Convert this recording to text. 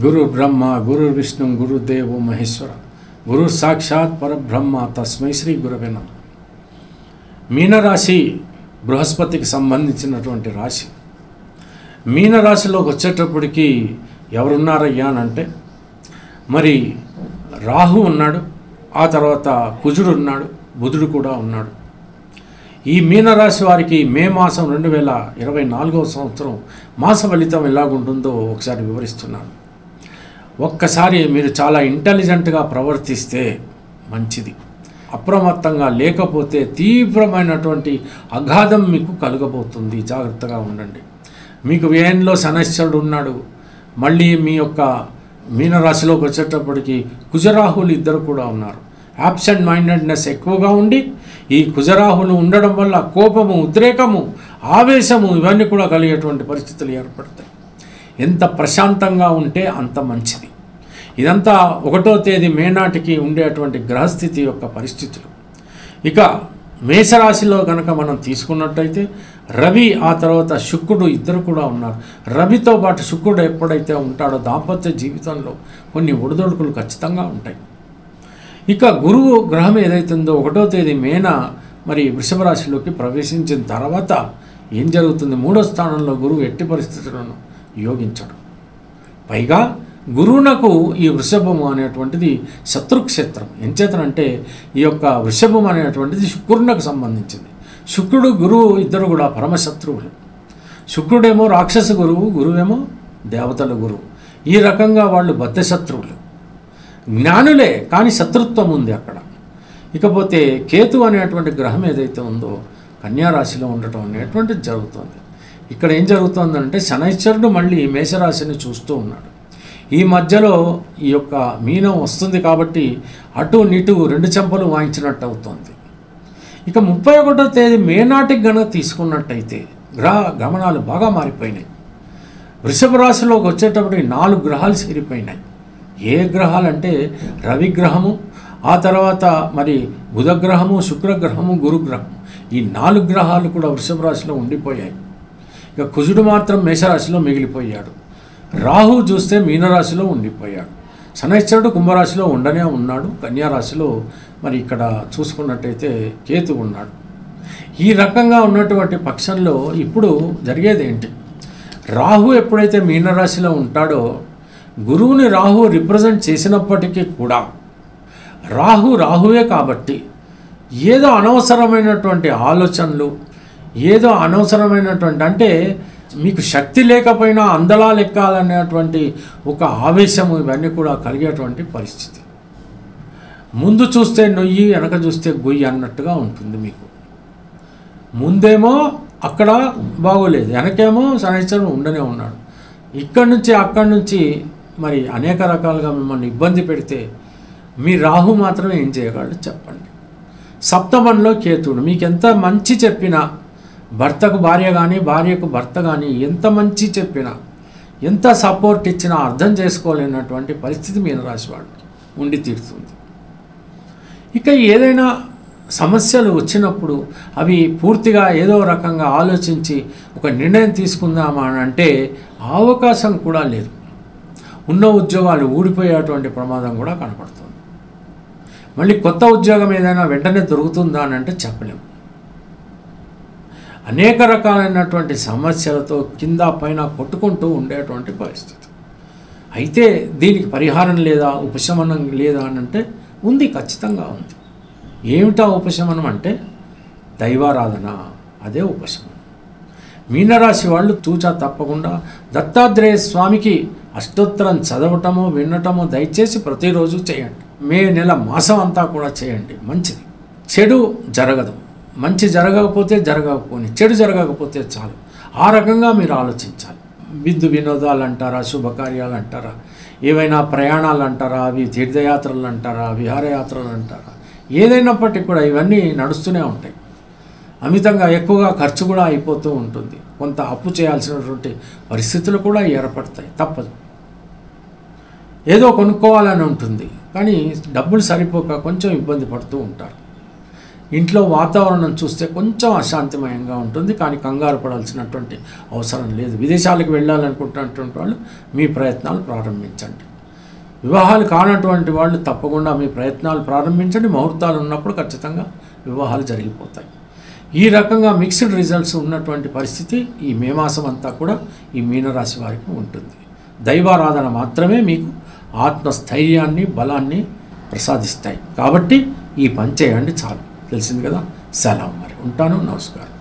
గురు బ్రహ్మ గురు విష్ణు గురుదేవో మహేశ్వర గురు సాక్షాత్ పరబ్రహ్మ తస్మై శ్రీ గురవే నమః. మీనరాశి బృహస్పతికి సంబంధించినటువంటి రాశి. మీనరాశిలోకి వచ్చేటప్పటికి ఎవరున్నారయ్యా అని అంటే మరి రాహు ఉన్నాడు, ఆ తర్వాత కుజుడు ఉన్నాడు, బుధుడు కూడా ఉన్నాడు. ఈ మీనరాశి వారికి మే మాసం 2024వ సంవత్సరం మాస ఫలితం ఎలాగుంటుందో ఒకసారి వివరిస్తున్నాను. ఒక్కసారి మీరు చాలా ఇంటెలిజెంట్గా ప్రవర్తిస్తే మంచిది. అప్రమత్తంగా లేకపోతే తీవ్రమైనటువంటి అగాధం మీకు కలగబోతుంది. జాగ్రత్తగా ఉండండి. మీకు వ్యయంలో శనైశ్వరుడు ఉన్నాడు. మళ్ళీ మీ యొక్క మీనరాశిలోకి వచ్చేటప్పటికి కుజరాహులు ఇద్దరు కూడా ఉన్నారు. యాబ్సెంట్ మైండెడ్నెస్ ఎక్కువగా ఉండి ఈ కుజరాహులు ఉండడం వల్ల కోపము, ఉద్రేకము, ఆవేశము ఇవన్నీ కూడా కలిగేటువంటి పరిస్థితులు ఏర్పడతాయి. ఎంత ప్రశాంతంగా ఉంటే అంత మంచిది. ఇదంతా 1వ తేదీ మే నాటికి ఉండేటువంటి గ్రహస్థితి యొక్క పరిస్థితులు. ఇక మేషరాశిలో కనుక మనం తీసుకున్నట్టయితే రవి, ఆ తర్వాత శుక్రుడు ఇద్దరు కూడా ఉన్నారు. రవితో పాటు శుక్రుడు ఎప్పుడైతే ఉంటాడో దాంపత్య జీవితంలో కొన్ని ఒడిదొడుకులు ఖచ్చితంగా ఉంటాయి. ఇక గురువు గ్రహం ఏదైతుందో 1వ తేదీ మేన మరి వృషభ రాశిలోకి ప్రవేశించిన తర్వాత ఏం జరుగుతుంది? 3వ స్థానంలో గురువు ఎట్టి పరిస్థితులను యోగించడు. పైగా గురువునకు ఈ వృషభము అనేటువంటిది శత్రుక్షేత్రం. ఎంచేతనంటే ఈ యొక్క వృషభం అనేటువంటిది శుక్రునికి సంబంధించింది. శుక్రుడు, గురువు ఇద్దరు కూడా పరమశత్రువులు. శుక్రుడేమో రాక్షస గురువు, గురువేమో దేవతల గురువు. ఈ రకంగా వాళ్ళు బద్ధశత్రువులు. జ్ఞానులే కానీ శత్రుత్వం ఉంది అక్కడ. ఇకపోతే కేతు అనేటువంటి గ్రహం ఏదైతే ఉందో కన్యారాశిలో ఉండటం అనేటువంటిది జరుగుతుంది. ఇక్కడ ఏం జరుగుతుందంటే శనైశ్వరుడు మళ్ళీ మేషరాశిని చూస్తూ ఉన్నాడు. ఈ మధ్యలో ఈ యొక్క మీనం వస్తుంది కాబట్టి అటు నిటు 2 చెంపలు వాయించినట్టు అవుతుంది. ఇక 31వ తేదీ మే నాటికి గనక తీసుకున్నట్టయితే గ్రహ గమనాలు బాగా మారిపోయినాయి. వృషభ రాశిలోకి వచ్చేటప్పటికి 4 గ్రహాలు చేరిపోయినాయి. ఏ గ్రహాలంటే రవిగ్రహము, ఆ తర్వాత మరి బుధగ్రహము, శుక్రగ్రహము, గురుగ్రహము, ఈ 4 గ్రహాలు కూడా వృషభ రాశిలో ఉండిపోయాయి. ఇక కుజుడు మాత్రం మేషరాశిలో మిగిలిపోయాడు. రాహు చూస్తే మీనరాశిలో ఉండిపోయాడు. శనైశ్వరుడు కుంభరాశిలో ఉండనే ఉన్నాడు. కన్యారాశిలో మరి ఇక్కడ చూసుకున్నట్టయితే కేతు ఉన్నాడు. ఈ రకంగా ఉన్నటువంటి పక్షంలో ఇప్పుడు జరిగేది ఏంటి? రాహు ఎప్పుడైతే మీనరాశిలో ఉంటాడో గురువుని రాహు రిప్రజెంట్ చేసినప్పటికీ కూడా రాహువే కాబట్టి ఏదో అనవసరమైనటువంటి ఆలోచనలు, ఏదో అనవసరమైనటువంటి అంటే మీకు శక్తి లేకపోయినా అందలా లెక్కాలనేటువంటి ఒక ఆవేశము ఇవన్నీ కూడా కలిగేటువంటి పరిస్థితి. ముందు చూస్తే నొయ్యి, వెనక చూస్తే గొయ్యి అన్నట్టుగా ఉంటుంది. మీకు ముందేమో అక్కడ బాగోలేదు, వెనకేమో శనైశ్వరుడు ఉండనే ఉన్నాడు. అక్కడి నుంచి మరి అనేక రకాలుగా మిమ్మల్ని ఇబ్బంది పెడితే మీ రాహు మాత్రమే ఏం చేయగలడు చెప్పండి. సప్తమంలో కేతుడు మీకు ఎంత మంచి చెప్పినా, భర్తకు భార్య కానీ భార్యకు భర్త కానీ ఎంత మంచి చెప్పినా, ఎంత సపోర్ట్ ఇచ్చినా అర్థం చేసుకోలేనటువంటి పరిస్థితి మీనరాశి వాళ్ళకి ఉండి తీరుతుంది. ఇక ఏదైనా సమస్యలు వచ్చినప్పుడు అవి పూర్తిగా ఏదో రకంగా ఆలోచించి ఒక నిర్ణయం తీసుకుందామా అని అంటే అవకాశం కూడా లేదు. ఉన్న ఉద్యోగాలు ఊడిపోయేటువంటి ప్రమాదం కూడా కనపడుతుంది. మళ్ళీ కొత్త ఉద్యోగం ఏదైనా వెంటనే దొరుకుతుందా అని అంటే చెప్పలేము. అనేక రకాలైనటువంటి సమస్యలతో కింద పైన కొట్టుకుంటూ ఉండేటువంటి పరిస్థితి. అయితే దీనికి పరిహారం లేదా, ఉపశమనం లేదా అని అంటే ఉంది, ఖచ్చితంగా ఉంది. ఏమిటా ఉపశమనం అంటే దైవారాధన, అదే ఉపశమనం. మీనరాశి వాళ్ళు తూచా తప్పకుండా దత్తాత్రేయ స్వామికి అష్టోత్తరం చదవటమో వినటమో దయచేసి ప్రతిరోజు చేయండి. మే నెల మాసం అంతా కూడా చేయండి. మంచిది. చెడు జరగదు. మంచి జరగకపోతే జరగకపోని, చెడు జరగకపోతే చాలు. ఆ రకంగా మీరు ఆలోచించాలి. విందు వినోదాలు అంటారా, శుభకార్యాలు అంటారా, ఏవైనా ప్రయాణాలు అంటారా, అవి తీర్థయాత్రలు అంటారా, విహారయాత్రలు అంటారా, ఏదైనప్పటికీ కూడా ఇవన్నీ నడుస్తూనే ఉంటాయి. అమితంగా ఎక్కువగా ఖర్చు కూడా అయిపోతూ ఉంటుంది. కొంత అప్పు చేయాల్సినటువంటి పరిస్థితులు కూడా ఏర్పడతాయి. తప్పదు. ఏదో కొనుక్కోవాలని ఉంటుంది కానీ డబ్బులు సరిపోక కొంచెం ఇబ్బంది పడుతూ ఉంటారు. ఇంట్లో వాతావరణం చూస్తే కొంచెం అశాంతిమయంగా ఉంటుంది, కానీ కంగారు పడాల్సినటువంటి అవసరం లేదు. విదేశాలకు వెళ్ళాలనుకుంటున్నటువంటి వాళ్ళు మీ ప్రయత్నాలు ప్రారంభించండి. వివాహాలు కానటువంటి వాళ్ళు తప్పకుండా మీ ప్రయత్నాలు ప్రారంభించండి. ముహూర్తాలు ఉన్నప్పుడు ఖచ్చితంగా వివాహాలు జరిగిపోతాయి. ఈ రకంగా మిక్స్డ్ రిజల్ట్స్ ఉన్నటువంటి పరిస్థితి ఈ మే మాసం అంతా కూడా ఈ మీనరాశి వారికి ఉంటుంది. దైవారాధన మాత్రమే మీకు ఆత్మస్థైర్యాన్ని, బలాన్ని ప్రసాదిస్తాయి. కాబట్టి ఈ పని చేయండి చాలు. తెలిసింది కదా. సెలవు. మరి ఉంటాను. నమస్కారం.